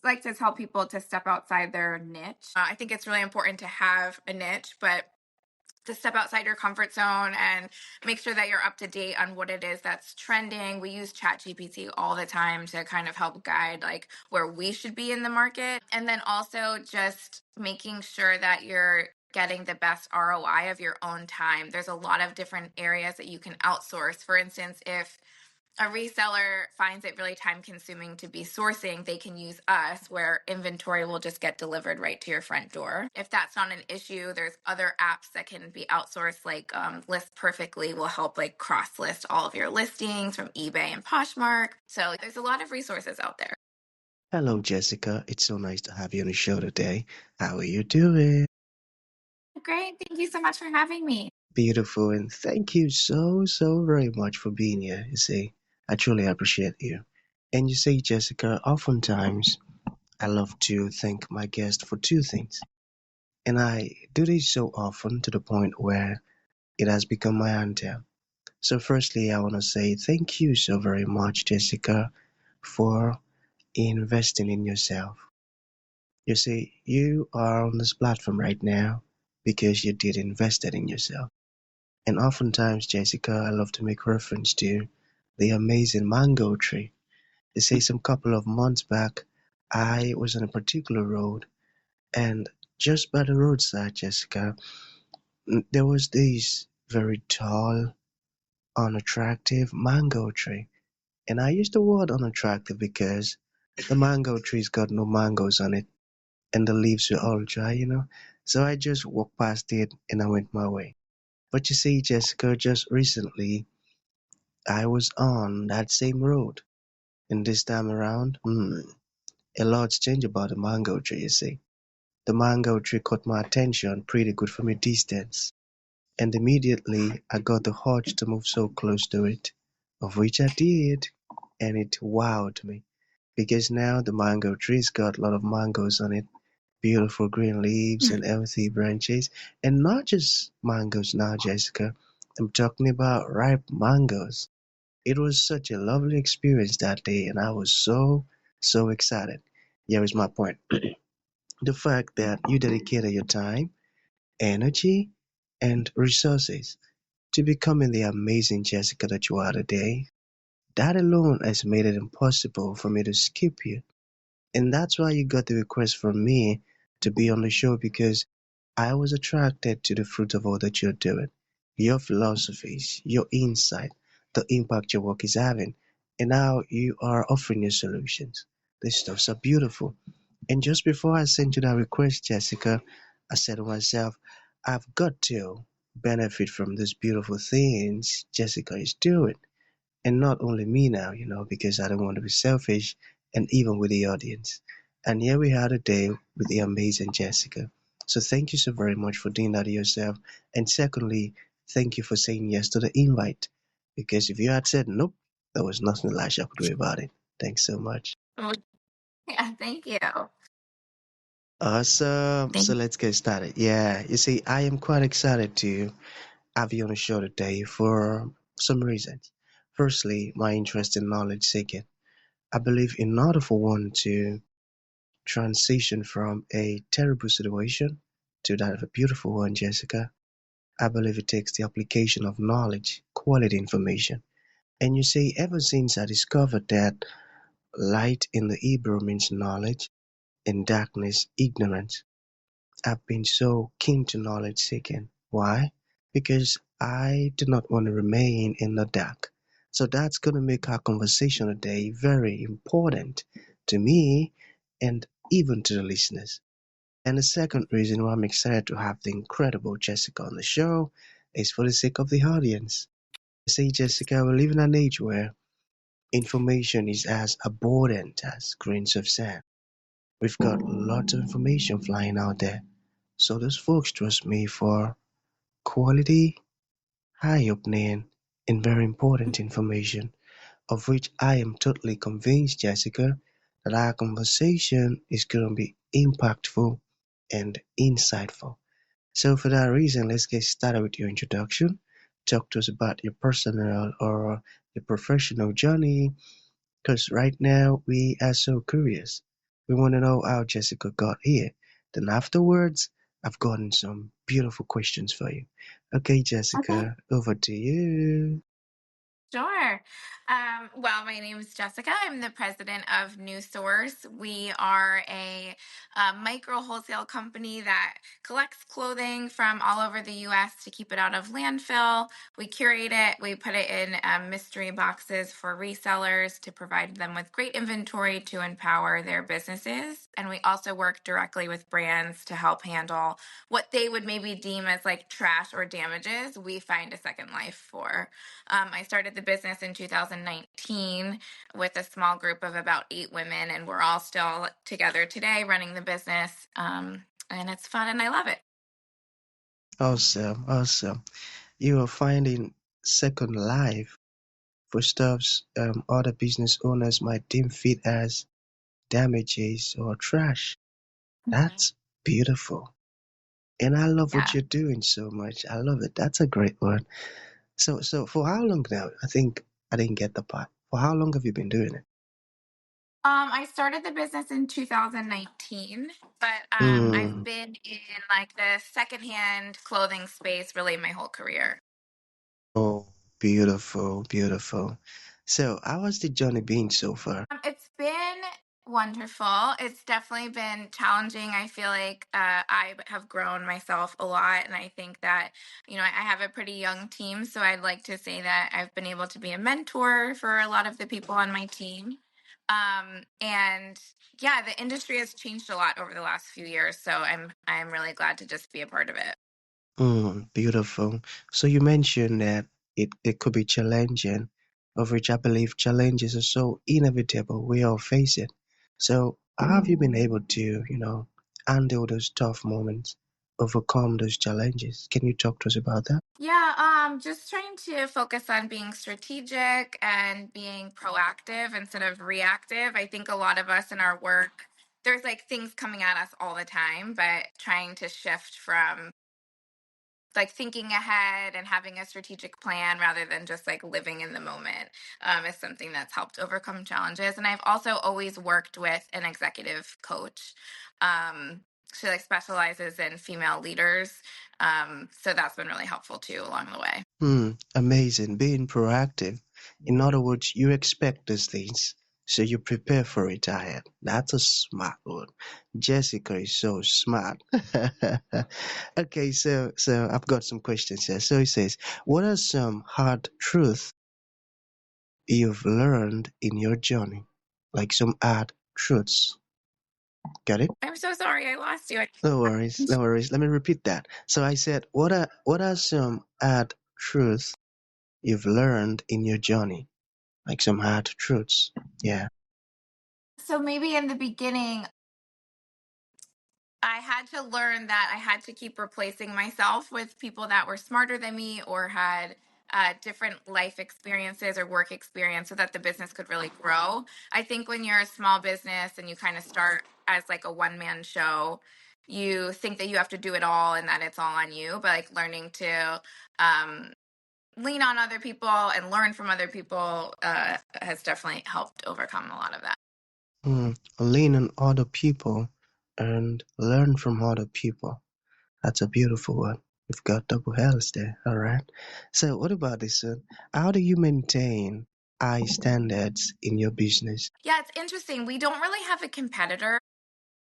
like to tell people to step outside their niche. I think it's really important to have a niche, but to step outside your comfort zone and make sure that you're up to date on what it is that's trending. We use ChatGPT all the time to kind of help guide like where we should be in the market. And then also just making sure that you're getting the best ROI of your own time. There's a lot of different areas that you can outsource. For instance, if a reseller finds it really time consuming to be sourcing, they can use us where inventory will just get delivered right to your front door. If that's not an issue, there's other apps that can be outsourced, like List Perfectly will help like cross list all of your listings from eBay and Poshmark. So there's a lot of resources out there. Hello, Jessica. It's so nice to have you on the show today. How are you doing? Great. Thank you so much for having me. Beautiful, and thank you so very much for being here. You see, I truly appreciate you. And you see, Jessica, oftentimes I love to thank my guest for two things. And I do this so often to the point where it has become my anthem. So, firstly, I want to say thank you so very much, Jessica, for investing in yourself. You see, you are on this platform right now because you did invested in yourself. And oftentimes, Jessica, I love to make reference to the amazing mango tree. You see, some couple of months back, I was on a particular road, and just by the roadside, Jessica, there was this very tall, unattractive mango tree. And I use the word unattractive because the mango tree's got no mangoes on it, and the leaves were all dry. So I just walked past it and I went my way. But you see, Jessica, just recently I was on that same road, and this time around, a lot's changed about the mango tree, you see. The mango tree caught my attention pretty good from a distance, and immediately I got the urge to move so close to it, of which I did, and it wowed me. Because now the mango tree's got a lot of mangoes on it, beautiful green leaves and healthy branches, and not just mangoes now, Jessica. I'm talking about ripe mangoes. It was such a lovely experience that day, and I was so excited. Here is my point. The fact that you dedicated your time, energy, and resources to becoming the amazing Jessica that you are today, that alone has made it impossible for me to skip you. And that's why you got the request from me to be on the show because I was attracted to the fruit of all that you're doing, your philosophies, your insight, the impact your work is having, and how you are offering your solutions. These stuffs are beautiful. And just before I sent you that request, Jessica, I said to myself, I've got to benefit from these beautiful things Jessica is doing. And not only me now, because I don't want to be selfish, and even with the audience. And here we are today with the amazing Jessica. So thank you so very much for doing that to yourself. And secondly, thank you for saying yes to the invite. Because if you had said nope, there was nothing Elisha could do about it. Thanks so much. Oh, yeah, thank you. Awesome. So Thank let's get started. Yeah, you see, I am quite excited to have you on the show today for some reasons. Firstly, my interest in knowledge seeking. I believe in order for one to transition from a terrible situation to that of a beautiful one, Jessica, I believe it takes the application of knowledge, quality information. And you see, ever since I discovered that light in the Hebrew means knowledge and darkness ignorance, I've been so keen to knowledge seeking. Why? Because I do not want to remain in the dark. So that's going to make our conversation today very important to me and even to the listeners. And the second reason why I'm excited to have the incredible Jessica on the show is for the sake of the audience. See, Jessica, we live in an age where information is as abundant as grains of sand. We've got lots of information flying out there. So those folks trust me for quality, eye-opening, and very important information, of which I am totally convinced, Jessica, that our conversation is going to be impactful and insightful. So for that reason, let's get started with your introduction. Talk to us about your personal or your professional journey, because right now we are so curious. We want to know how Jessica got here. Then afterwards, I've gotten some beautiful questions for you. Okay, Okay. Jessica, over to you. Sure. Well, my name is Jessica. I'm the president of New Source. We are a micro wholesale company that collects clothing from all over the U.S. to keep it out of landfill. We curate it, we put it in mystery boxes for resellers to provide them with great inventory to empower their businesses. And we also work directly with brands to help handle what they would maybe deem as like trash or damages. We find a second life for. I started the business in 2019 with a small group of about 8 women, and we're all still together today running the business. And it's fun and I love it. Awesome, awesome. You are finding second life for stuffs other business owners might deem fit as damages or trash. Mhm. That's beautiful. And I love what Yeah. you're doing so much. I love it. That's a great one. So for how long now? I think I didn't get the part. For how long have you been doing it? I started the business in 2019, but I've Mm. been in like the secondhand clothing space really my whole career. Oh, beautiful, beautiful. So how has the journey been so far? It's been wonderful. It's definitely been challenging. I feel like I have grown myself a lot, and I think that I have a pretty young team, so I'd like to say that I've been able to be a mentor for a lot of the people on my team. And yeah, the industry has changed a lot over the last few years, so I'm really glad to just be a part of it. Beautiful. So you mentioned that it could be challenging, of which I believe challenges are so inevitable. We all face it. So how have you been able to, handle those tough moments, overcome those challenges? Can you talk to us about that? Yeah, just trying to focus on being strategic and being proactive instead of reactive. I think a lot of us in our work, there's like things coming at us all the time, but trying to shift from like thinking ahead and having a strategic plan rather than just like living in the moment is something that's helped overcome challenges. And I've also always worked with an executive coach. She like specializes in female leaders. So that's been really helpful too along the way. Amazing. Being proactive. In other words, you expect these things, so you prepare for it ahead. That's a smart one. Jessica is so smart. Okay, so I've got some questions here. So it says, what are some hard truths you've learned in your journey? Like some hard truths. Got it? I'm so sorry I lost you. No worries, no worries. Let me repeat that. So I said, what are some hard truths you've learned in your journey? Like some hard truths. Yeah. So maybe in the beginning, I had to learn that I had to keep replacing myself with people that were smarter than me or had different life experiences or work experience so that the business could really grow. I think when you're a small business and you kind of start as like a one-man show, you think that you have to do it all and that it's all on you. But like learning to um, lean on other people and learn from other people has definitely helped overcome a lot of that. Lean on other people and learn from other people. That's a beautiful one. We've got double L's there. All right. So what about this one? How do you maintain high standards in your business? Yeah, it's interesting. We don't really have a competitor.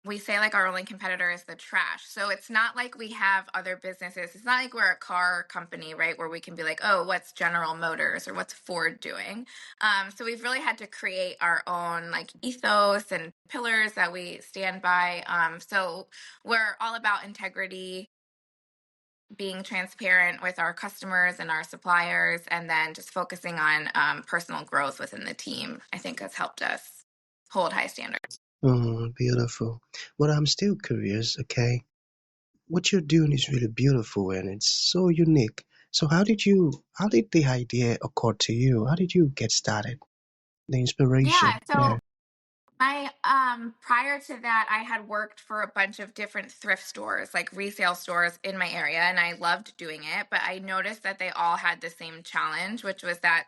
We say like our only competitor is the trash. So it's not like we have other businesses. It's not like we're a car company, right? Where we can be like, oh, what's General Motors or what's Ford doing? So we've really had to create our own like ethos and pillars that we stand by. So we're all about integrity, being transparent with our customers and our suppliers, and then just focusing on personal growth within the team. I think has helped us hold high standards. Beautiful. But I'm still curious, okay? What you're doing is really beautiful and it's so unique. So how did the idea occur to you? How did you get started? The Yeah. inspiration. So Yeah. I prior to that I had worked for a bunch of different thrift stores, like resale stores in my area, and I loved doing it, but I noticed that they all had the same challenge, which was that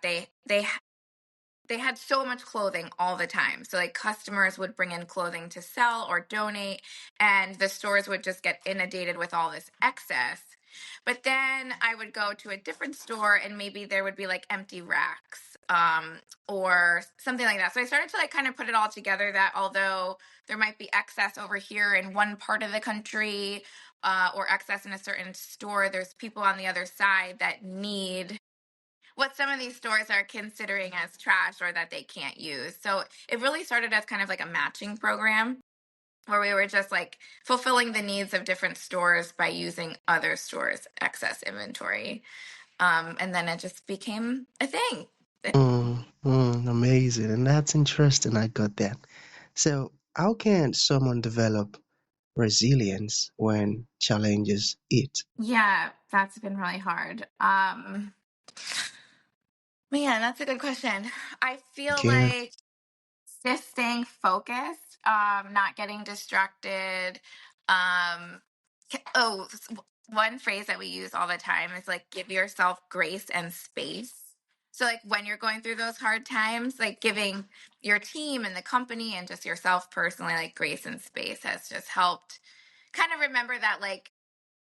they had so much clothing all the time. So like customers would bring in clothing to sell or donate, and the stores would just get inundated with all this excess. But then I would go to a different store and maybe there would be like empty racks, or something like that. So I started to like kind of put it all together that although there might be excess over here in one part of the country, or excess in a certain store, there's people on the other side that need what some of these stores are considering as trash or that they can't use. So it really started as kind of like a matching program where we were just like fulfilling the needs of different stores by using other stores' excess inventory. And then it just became a thing. Amazing. And that's interesting. I got that. So, how can someone develop resilience when challenges hit? Yeah, that's been really hard. Man, that's a good question. I feel Okay. like just staying focused, not getting distracted. Um, one phrase that we use all the time is like give yourself grace and space. So like when you're going through those hard times, like giving your team and the company and just yourself personally like grace and space has just helped kind of remember that like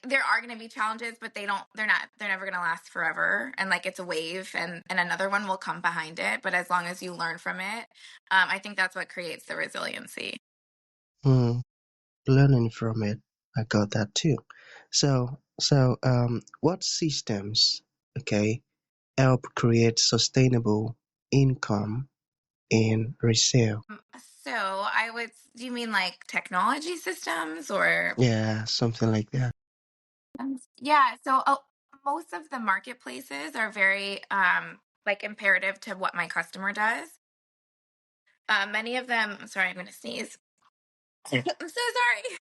there are going to be challenges, but they're never going to last forever. And like it's a wave, and another one will come behind it. But as long as you learn from it, I think that's what creates the resiliency. Mm, learning from it. I got that too. So, what systems, okay, help create sustainable income in resale? Um, So do you mean like technology systems or? Yeah, something like that. Yeah. So most of the marketplaces are very, like imperative to what my customer does. Many of them, sorry, I'm going to sneeze. I'm so sorry.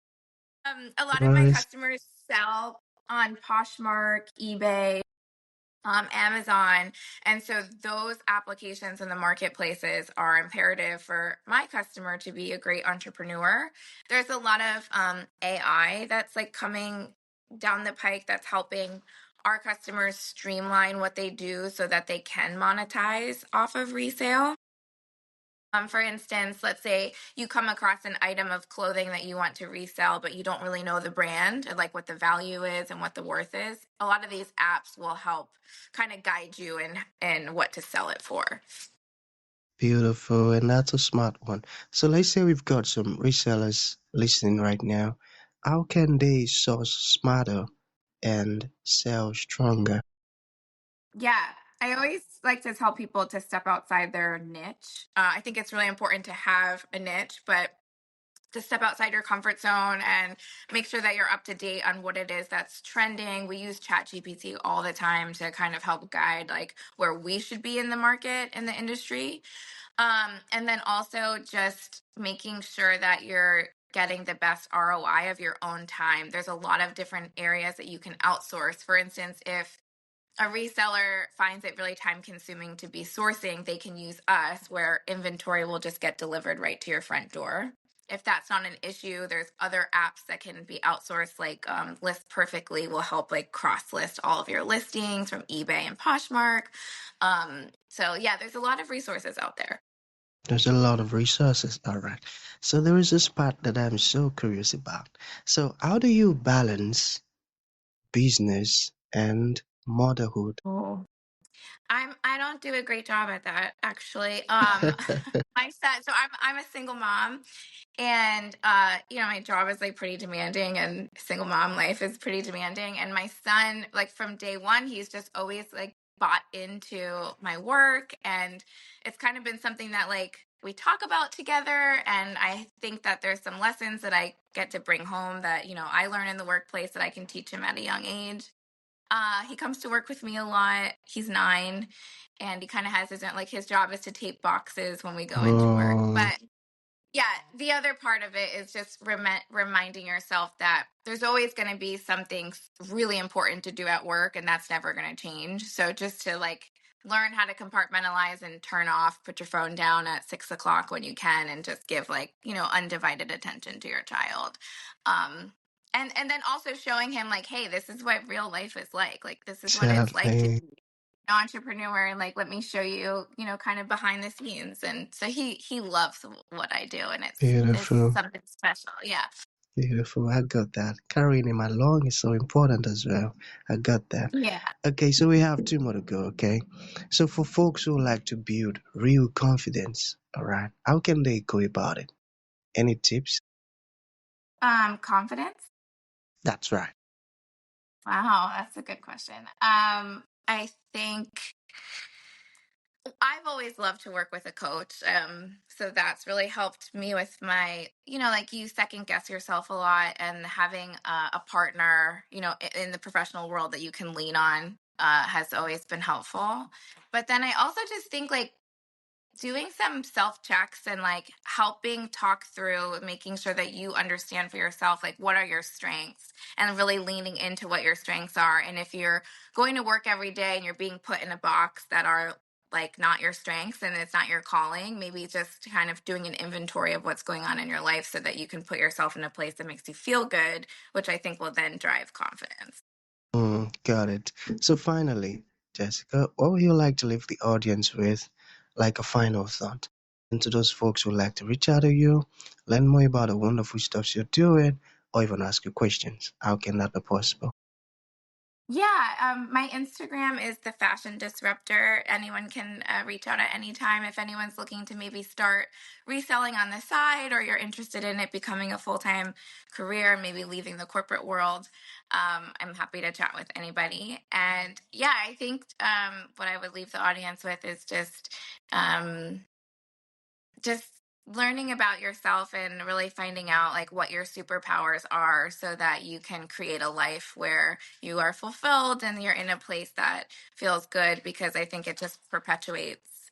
A lot of my Nice. customers sell on Poshmark, eBay, Amazon, and so those applications in the marketplaces are imperative for my customer to be a great entrepreneur. There's a lot of AI that's like coming down the pike that's helping our customers streamline what they do so that they can monetize off of resale. For instance, let's say you come across an item of clothing that you want to resell, but you don't really know the brand and like what the value is and what the worth is. A lot of these apps will help kind of guide you in what to sell it for. Beautiful, and that's a smart one. So let's say we've got some resellers listening right now. How can they source smarter and sell stronger? Yeah, I always like to tell people to step outside their niche. I think it's really important to have a niche, but to step outside your comfort zone and make sure that you're up to date on what it is that's trending. We use ChatGPT all the time to kind of help guide like where we should be in the market in the industry. And then also just making sure that you're getting the best ROI of your own time. There's a lot of different areas that you can outsource. For instance, if a reseller finds it really time consuming to be sourcing, they can use us where inventory will just get delivered right to your front door. If that's not an issue, there's other apps that can be outsourced, like List Perfectly will help like cross list all of your listings from eBay and Poshmark. So yeah, there's a lot of resources out there. There's a lot of resources. All right. So there is this part that I'm so curious about. So how do you balance business and motherhood? Oh, I don't do a great job at that actually. My son, so I'm a single mom, and my job is like pretty demanding, and single mom life is pretty demanding. And my son, like from day one, he's just always like bought into my work, and it's kind of been something that like we talk about together. And I think that there's some lessons that I get to bring home that I learn in the workplace that I can teach him at a young age. He comes to work with me a lot. He's 9, and he kind of has his own, like his job is to tape boxes when we go into work. Oh, But yeah, the other part of it is just reminding yourself that there's always going to be something really important to do at work, and that's never going to change. So just to like learn how to compartmentalize and turn off, put your phone down at 6 o'clock when you can, and just give like undivided attention to your child. Um, and then also showing him like, hey, this is what real life is like. Like this is what it's like to sadly. be. entrepreneur and like let me show you, kind of behind the scenes. And so he loves what I do, and it's Beautiful, something special. Yeah. beautiful. I got that. Carrying him along is so important as well. I got that. Yeah. Okay, so we have two more to go, okay? So for folks who like to build real confidence, all right, how can they go about it? Any tips? Confidence. That's right. Wow, that's a good question. I think I've always loved to work with a coach. So that's really helped me with my, like you second guess yourself a lot, and having a partner, in the professional world that you can lean on has always been helpful. But then I also just think like doing some self checks and like helping talk through making sure that you understand for yourself like what are your strengths, and really leaning into what your strengths are. And if you're going to work every day and you're being put in a box that are like not your strengths and it's not your calling, maybe just kind of doing an inventory of what's going on in your life so that you can put yourself in a place that makes you feel good, which I think will then drive confidence. Got it. So finally, Jessica, what would you like to leave the audience with, like a final thought? And to those folks who like to reach out to you, learn more about the wonderful stuff you're doing, or even ask you questions, how can that be possible? Yeah, my Instagram is the Fashion Disruptor. Anyone can reach out at any time if anyone's looking to maybe start reselling on the side, or you're interested in it becoming a full-time career, maybe leaving the corporate world. I'm happy to chat with anybody. And yeah, I think what I would leave the audience with is um, just learning about yourself and really finding out like what your superpowers are so that you can create a life where you are fulfilled and you're in a place that feels good, because I think it just perpetuates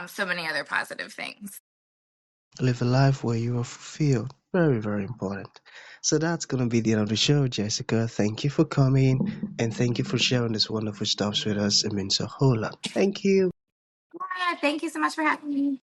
so many other positive things. Live a life where you are fulfilled. Very, very important. So that's going to be the end of the show, Jessica. Thank you for coming and thank you for sharing this wonderful stuff with us. It means a whole lot. Thank you. Yeah, thank you so much for having me.